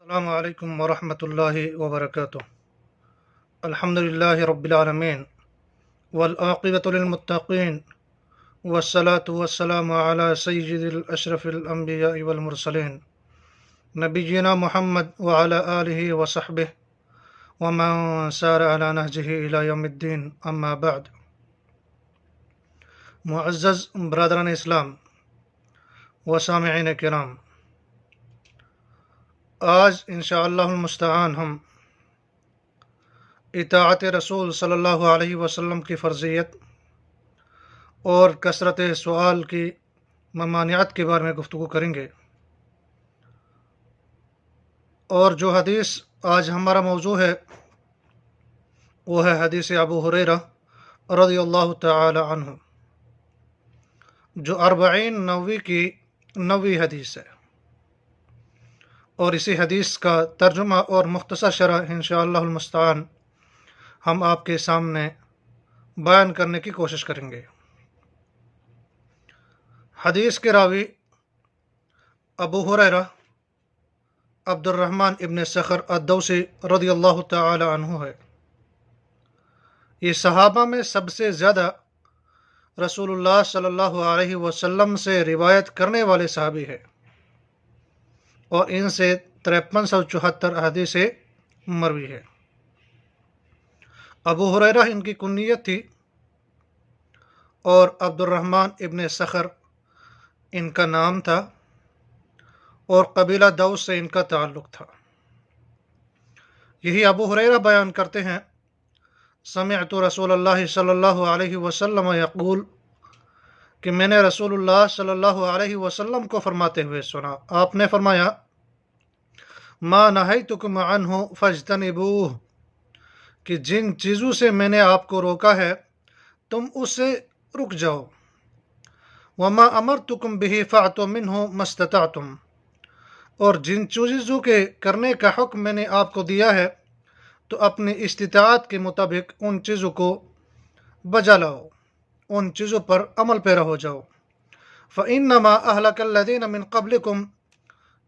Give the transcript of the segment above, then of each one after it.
السلام علیکم ورحمۃ اللہ وبرکاتہ۔ الحمد للہ رب العالمین والعاقبۃ للمتقین والصلاة والسلام علی سید الاشرف الانبیاء والمرسلین نبینا محمد وعلی آلہ وصحبہ ومن سار علی نہجہ الی یوم الدین، اما بعد۔ معزز برادران اسلام و سامعین کرام، آج انشاءاللہ المستعان ہم اطاعت رسول صلی اللہ علیہ وسلم کی فرضیت اور کثرت سوال کی ممانعت کے بارے میں گفتگو کریں گے، اور جو حدیث آج ہمارا موضوع ہے وہ ہے حدیث ابو ہریرہ رضی اللہ تعالی عنہ، جو 40 نووی کی 9ویں حدیث ہے، اور اسی حدیث کا ترجمہ اور مختصر شرح انشاءاللہ المستعان ہم آپ کے سامنے بیان کرنے کی کوشش کریں گے۔ حدیث کے راوی ابو ہریرہ عبد الرحمن ابن صخر الدوسی رضی اللہ تعالی عنہ ہے۔ یہ صحابہ میں سب سے زیادہ رسول اللہ صلی اللہ علیہ وسلم سے روایت کرنے والے صحابی ہے، اور ان سے 5374 احادیث مروی ہے۔ ابو ہریرہ ان کی کنیت تھی، اور عبد الرحمن ابن صخر ان کا نام تھا، اور قبیلہ دوس سے ان کا تعلق تھا۔ یہی ابو ہریرہ بیان کرتے ہیں، سمعت رسول اللہ صلی اللہ علیہ وسلم یقول، کہ میں نے رسول اللہ صلی اللہ علیہ وسلم کو فرماتے ہوئے سنا۔ آپ نے فرمایا، ما نہیتکم عنہ فاجتنبوہ، کہ جن چیزوں سے میں نے آپ کو روکا ہے تم اس سے رک جاؤ۔ وما امرتکم بہ فأتوا منہ ما استطعتم، اور جن چیزوں کے کرنے کا حکم میں نے آپ کو دیا ہے تو اپنی استطاعت کے مطابق ان چیزوں کو بجا لاؤ، ان چیزوں پر عمل پیرا ہو جاؤ۔ فإنما أهلك الذين من قبلكم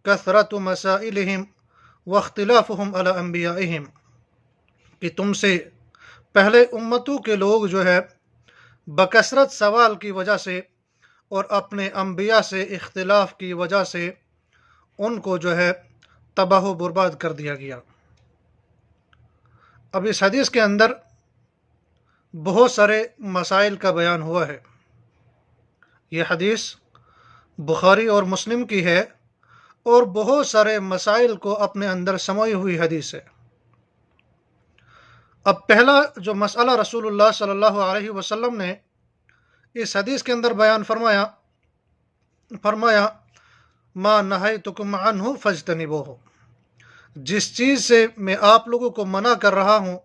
كثرة مسائلهم واختلافهم على انبیائهم، کہ تم سے پہلے امتوں کے لوگ جو ہے بکثرت سوال کی وجہ سے اور اپنے انبیاء سے اختلاف کی وجہ سے ان کو جو ہے تباہ و برباد کر دیا گیا۔ اب اس حدیث کے اندر بہت سارے مسائل کا بیان ہوا ہے۔ یہ حدیث بخاری اور مسلم کی ہے، اور بہت سارے مسائل کو اپنے اندر سموئی ہوئی حدیث ہے۔ اب پہلا جو مسئلہ رسول اللہ صلی اللہ علیہ وسلم نے اس حدیث کے اندر بیان فرمایا ما نہیتکم عنہ فاجتنبوہ، جس چیز سے میں آپ لوگوں کو منع کر رہا ہوں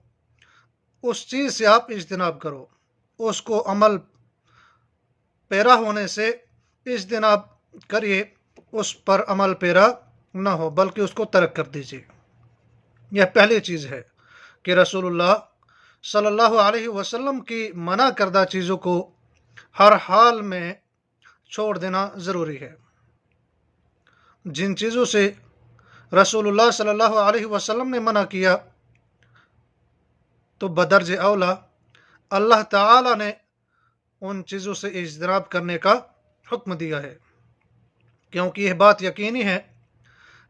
اس چیز سے آپ اجتناب کرو، اس کو عمل پیرا ہونے سے اجتناب کریے، اس پر عمل پیرا نہ ہو بلکہ اس کو ترک کر دیجیے۔ یہ پہلی چیز ہے کہ رسول اللہ صلی اللہ علیہ وسلم کی منع کردہ چیزوں کو ہر حال میں چھوڑ دینا ضروری ہے۔ جن چیزوں سے رسول اللہ صلی اللہ علیہ وسلم نے منع کیا تو بدرج اولا اللہ تعالی نے ان چیزوں سے اجتناب کرنے کا حکم دیا ہے، کیونکہ یہ بات یقینی ہے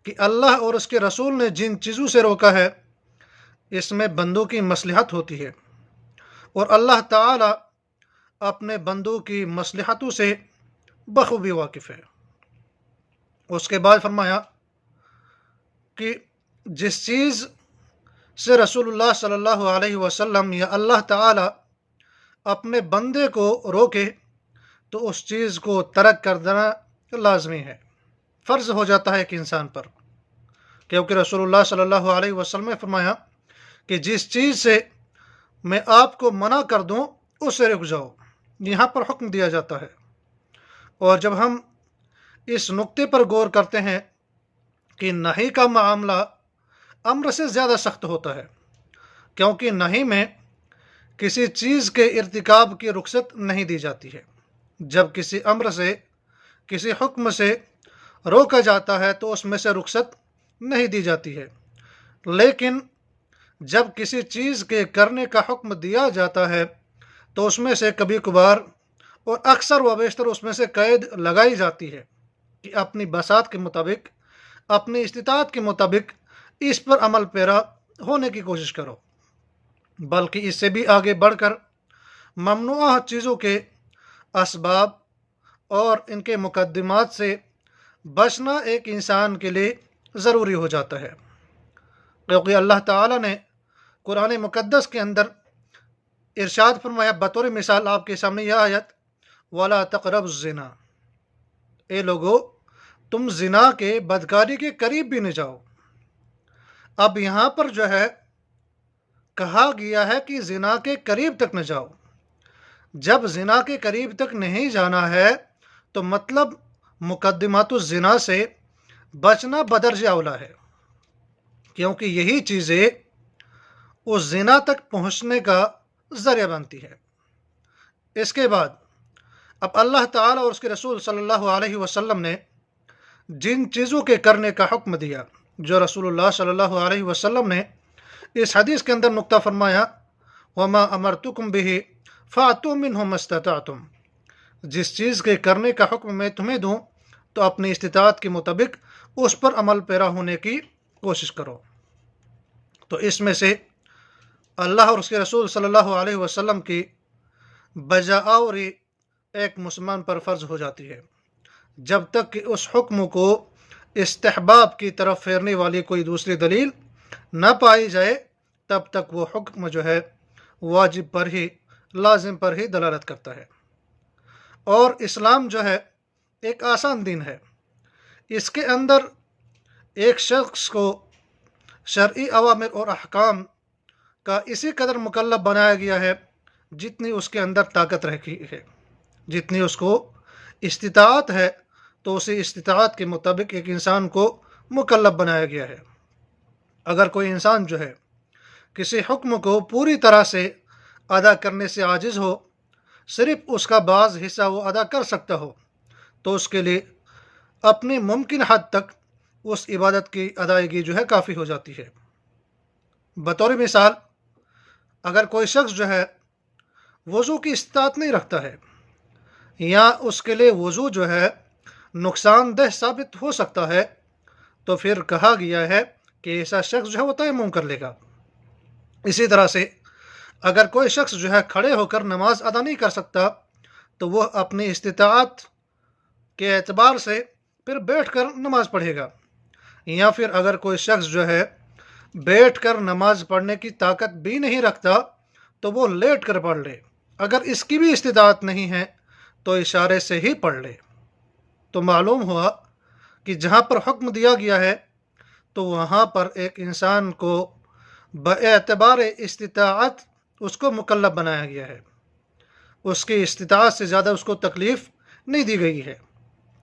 کہ اللہ اور اس کے رسول نے جن چیزوں سے روکا ہے اس میں بندوں کی مصلحت ہوتی ہے، اور اللہ تعالی اپنے بندوں کی مصلحتوں سے بخوبی واقف ہے۔ اس کے بعد فرمایا کہ جس چیز سے رسول اللہ صلی اللہ علیہ وسلم یا اللہ تعالی اپنے بندے کو روکے تو اس چیز کو ترک کر دینا لازمی ہے، فرض ہو جاتا ہے ایک انسان پر، کیونکہ رسول اللہ صلی اللہ علیہ وسلم نے فرمایا کہ جس چیز سے میں آپ کو منع کر دوں اس سے رک جاؤ، یہاں پر حکم دیا جاتا ہے۔ اور جب ہم اس نقطے پر غور کرتے ہیں کہ نہی کا معاملہ امر سے زیادہ سخت ہوتا ہے، کیونکہ نہی میں کسی چیز کے ارتکاب کی رخصت نہیں دی جاتی ہے۔ جب کسی امر سے، کسی حکم سے روکا جاتا ہے تو اس میں سے رخصت نہیں دی جاتی ہے، لیکن جب کسی چیز کے کرنے کا حکم دیا جاتا ہے تو اس میں سے کبھی کبھار اور اکثر و بیشتر اس میں سے قید لگائی جاتی ہے کہ اپنی بساط کے مطابق، اپنی استطاعت کے مطابق اس پر عمل پیرا ہونے کی کوشش کرو، بلکہ اس سے بھی آگے بڑھ کر ممنوعہ چیزوں کے اسباب اور ان کے مقدمات سے بچنا ایک انسان کے لیے ضروری ہو جاتا ہے، کیونکہ اللہ تعالیٰ نے قرآن مقدس کے اندر ارشاد فرمایا، بطور مثال آپ کے سامنے یہ آیت، وَلَا تَقْرَبُوا الزِّنَا، اے لوگو تم زنا کے، بدکاری کے قریب بھی نہ جاؤ۔ اب یہاں پر جو ہے کہا گیا ہے کہ زنا کے قریب تک نہ جاؤ۔ جب زنا کے قریب تک نہیں جانا ہے تو مطلب مقدمات الزنا سے بچنا بدرجہ اولا ہے، کیونکہ یہی چیزیں اس زنا تک پہنچنے کا ذریعہ بنتی ہے۔ اس کے بعد اب اللہ تعالیٰ اور اس کے رسول صلی اللہ علیہ وسلم نے جن چیزوں کے کرنے کا حکم دیا، جو رسول اللہ صلی اللہ علیہ وسلم نے اس حدیث کے اندر نقطہ فرمایا، وما امرتکم بہ فاتوا منہ ما استطعتم، جس چیز کے کرنے کا حکم میں تمہیں دوں تو اپنی استطاعت کے مطابق اس پر عمل پیرا ہونے کی کوشش کرو۔ تو اس میں سے اللہ اور اس کے رسول صلی اللہ علیہ وسلم کی بجاوری ایک مسلمان پر فرض ہو جاتی ہے، جب تک کہ اس حکم کو استحباب کی طرف پھیرنے والی کوئی دوسری دلیل نہ پائی جائے، تب تک وہ حکم جو ہے واجب پر ہی، لازم پر ہی دلالت کرتا ہے۔ اور اسلام جو ہے ایک آسان دین ہے، اس کے اندر ایک شخص کو شرعی اوامر اور احکام کا اسی قدر مکلف بنایا گیا ہے جتنی اس کے اندر طاقت رکھی ہے، جتنی اس کو استطاعت ہے، تو اسی استطاعت کے مطابق ایک انسان کو مکلف بنایا گیا ہے۔ اگر کوئی انسان جو ہے کسی حکم کو پوری طرح سے ادا کرنے سے عاجز ہو، صرف اس کا بعض حصہ وہ ادا کر سکتا ہو، تو اس کے لیے اپنی ممکن حد تک اس عبادت کی ادائیگی جو ہے کافی ہو جاتی ہے۔ بطور مثال، اگر کوئی شخص جو ہے وضو کی استطاعت نہیں رکھتا ہے، یا اس کے لیے وضو جو ہے نقصان دہ ثابت ہو سکتا ہے، تو پھر کہا گیا ہے کہ ایسا شخص جو ہے وہ تیمم کر لے گا۔ اسی طرح سے اگر کوئی شخص جو ہے کھڑے ہو کر نماز ادا نہیں کر سکتا، تو وہ اپنی استطاعت کے اعتبار سے پھر بیٹھ کر نماز پڑھے گا، یا پھر اگر کوئی شخص جو ہے بیٹھ کر نماز پڑھنے کی طاقت بھی نہیں رکھتا تو وہ لیٹ کر پڑھ لے، اگر اس کی بھی استطاعت نہیں ہے تو اشارے سے ہی پڑھ لے۔ تو معلوم ہوا کہ جہاں پر حکم دیا گیا ہے تو وہاں پر ایک انسان کو باعتبار استطاعت اس کو مکلف بنایا گیا ہے، اس کی استطاعت سے زیادہ اس کو تکلیف نہیں دی گئی ہے۔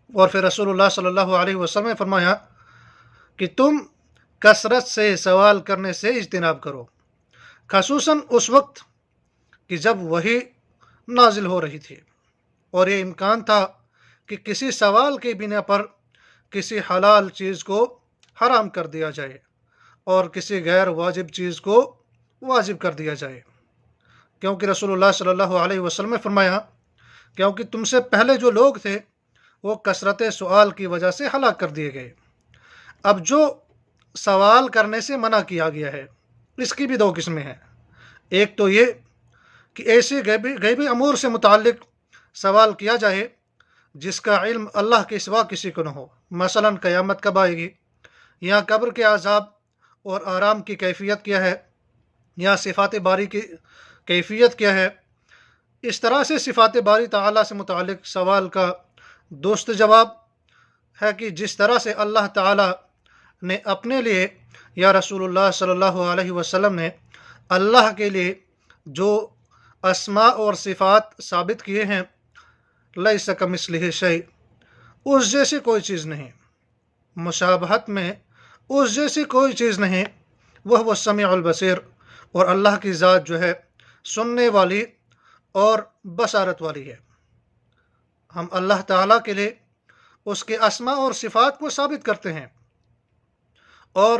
اور پھر رسول اللہ صلی اللہ علیہ وسلم نے فرمایا کہ تم کثرت سے سوال کرنے سے اجتناب کرو، خصوصاً اس وقت کہ جب وحی نازل ہو رہی تھی اور یہ امکان تھا کہ کسی سوال کی بنا پر کسی حلال چیز کو حرام کر دیا جائے اور کسی غیر واجب چیز کو واجب کر دیا جائے، کیونکہ رسول اللہ صلی اللہ علیہ وسلم نے فرمایا، کیونکہ تم سے پہلے جو لوگ تھے وہ کثرت سوال کی وجہ سے ہلاک کر دیے گئے۔ اب جو سوال کرنے سے منع کیا گیا ہے، اس کی بھی دو قسمیں ہیں۔ ایک تو یہ کہ ایسے غیبی امور سے متعلق سوال کیا جائے جس کا علم اللہ کے سوا کسی کو نہ ہو، مثلا قیامت کب آئے گی، یا قبر کے عذاب اور آرام کی کیفیت کیا ہے، یا صفات باری کی کیفیت کیا ہے۔ اس طرح سے صفات باری تعالیٰ سے متعلق سوال کا دوست جواب ہے کہ جس طرح سے اللہ تعالیٰ نے اپنے لیے یا رسول اللہ صلی اللہ علیہ وسلم نے اللہ کے لیے جو اسماء اور صفات ثابت کیے ہیں، لیس کمثلہ شیء، اس جیسی کوئی چیز نہیں، مشابہت میں اس جیسی کوئی چیز نہیں، وہ السمیع البصیر، اور اللہ کی ذات جو ہے سننے والی اور بصارت والی ہے۔ ہم اللہ تعالیٰ کے لیے اس کے اسماء اور صفات کو ثابت کرتے ہیں، اور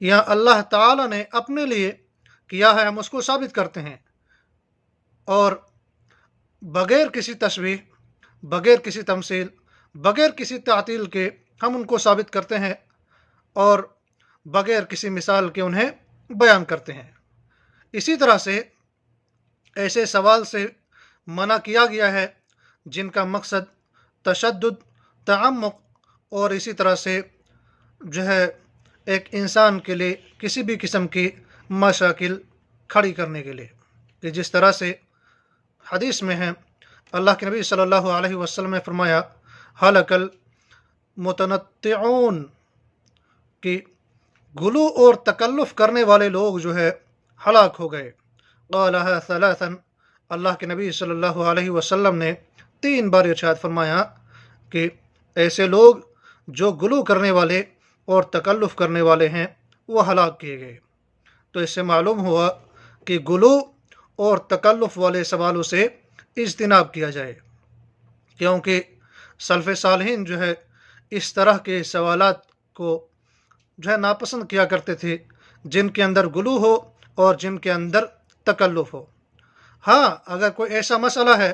یا اللہ تعالی نے اپنے لیے کیا ہے ہم اس کو ثابت کرتے ہیں، اور بغیر کسی تشبیہ، بغیر کسی تمثیل، بغیر کسی تعطیل کے ہم ان کو ثابت کرتے ہیں، اور بغیر کسی مثال کے انہیں بیان کرتے ہیں۔ اسی طرح سے ایسے سوال سے منع کیا گیا ہے جن کا مقصد تشدد، تعمق اور اسی طرح سے جو ہے ایک انسان کے لیے کسی بھی قسم کی مشاکل کھڑی کرنے کے لیے، کہ جس طرح سے حدیث میں ہے اللہ کے نبی صلی اللہ علیہ وسلم نے فرمایا ہلک المتنطعون، کہ غلو اور تکلف کرنے والے لوگ جو ہے ہلاک ہو گئے۔ قالها ثلاثا، اللہ کے نبی صلی اللہ علیہ وسلم نے 3 بار ارشاد فرمایا کہ ایسے لوگ جو غلو کرنے والے اور تکلف کرنے والے ہیں وہ ہلاک کیے گئے۔ تو اس سے معلوم ہوا کہ غلو اور تکلف والے سوالوں سے اجتناب کیا جائے، کیونکہ سلف صالحین جو ہے اس طرح کے سوالات کو جو ہے ناپسند کیا کرتے تھے، جن کے اندر غلو ہو اور جن کے اندر تکلف ہو۔ ہاں، اگر کوئی ایسا مسئلہ ہے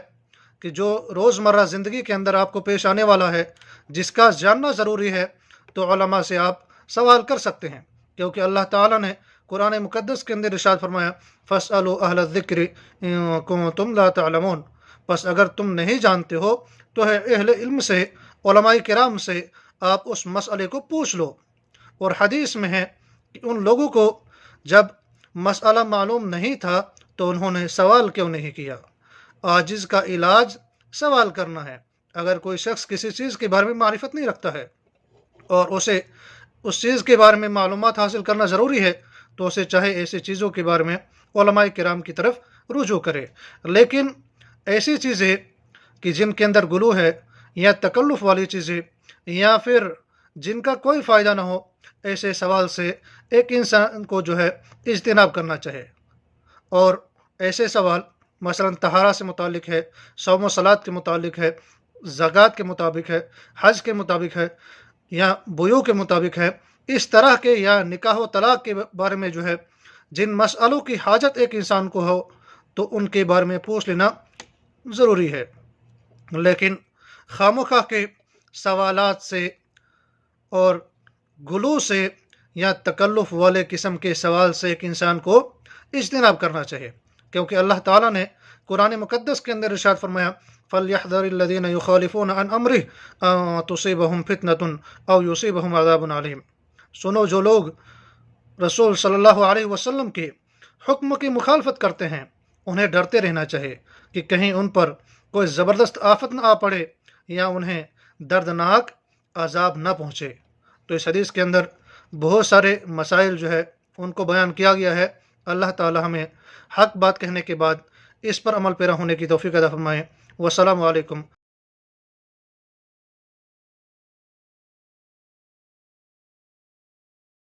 کہ جو روزمرہ زندگی کے اندر آپ کو پیش آنے والا ہے، جس کا جاننا ضروری ہے، تو علماء سے آپ سوال کر سکتے ہیں، کیونکہ اللہ تعالیٰ نے قرآن مقدس کے اندر ارشاد فرمایا فَاسْأَلُوا أَهْلَ الذِّكْرِ إِن كُنتُمْ لَا تَعْلَمُونَ، بس اگر تم نہیں جانتے ہو تو ہے اہل علم سے، علماء کرام سے آپ اس مسئلے کو پوچھ لو۔ اور حدیث میں ہے کہ ان لوگوں کو جب مسئلہ معلوم نہیں تھا تو انہوں نے سوال کیوں نہیں کیا۔ عاجز کا علاج سوال کرنا ہے۔ اگر کوئی شخص کسی چیز کے بارے میں معرفت نہیں رکھتا ہے اور اسے اس چیز کے بارے میں معلومات حاصل کرنا ضروری ہے، تو اسے چاہے ایسی چیزوں کے بارے میں علماء کرام کی طرف رجوع کرے۔ لیکن ایسی چیزیں کہ جن کے اندر غلو ہے یا تکلف والی چیزیں یا پھر جن کا کوئی فائدہ نہ ہو، ایسے سوال سے ایک انسان کو جو ہے اجتناب کرنا چاہے۔ اور ایسے سوال مثلا طہارت سے متعلق ہے، صوم و صلات کے متعلق ہے، زکوٰۃ کے مطابق ہے، حج کے مطابق ہے، یا بیوع کے مطابق ہے، اس طرح کے، یا نکاح و طلاق کے بارے میں جو ہے جن مسئلوں کی حاجت ایک انسان کو ہو تو ان کے بارے میں پوچھ لینا ضروری ہے۔ لیکن خواہ کے سوالات سے اور غلو سے یا تکلف والے قسم کے سوال سے ایک انسان کو اجتناب کرنا چاہیے، کیونکہ اللہ تعالیٰ نے قرآن مقدس کے اندر ارشاد فرمایا فَلْيَحْذَرِ الَّذِينَ يُخَالِفُونَ عَنْ أَمْرِهِ أَن تُصِيبَهُمْ فِتْنَةٌ أَوْ يُصِيبَهُمْ عَذَابٌ عَلِيمٌ۔ سنو، جو لوگ رسول صلی اللہ علیہ وسلم کے حکم کی مخالفت کرتے ہیں انہیں ڈرتے رہنا چاہیے کہ کہیں ان پر کوئی زبردست آفت نہ آ پڑے یا انہیں دردناک عذاب نہ پہنچے۔ تو اس حدیث کے اندر بہت سارے مسائل جو ہے ان کو بیان کیا گیا ہے۔ اللہ تعالی ہمیں حق بات کہنے کے بعد اس پر عمل پیرا ہونے کی توفیق عطا فرمائے۔ والسلام علیکم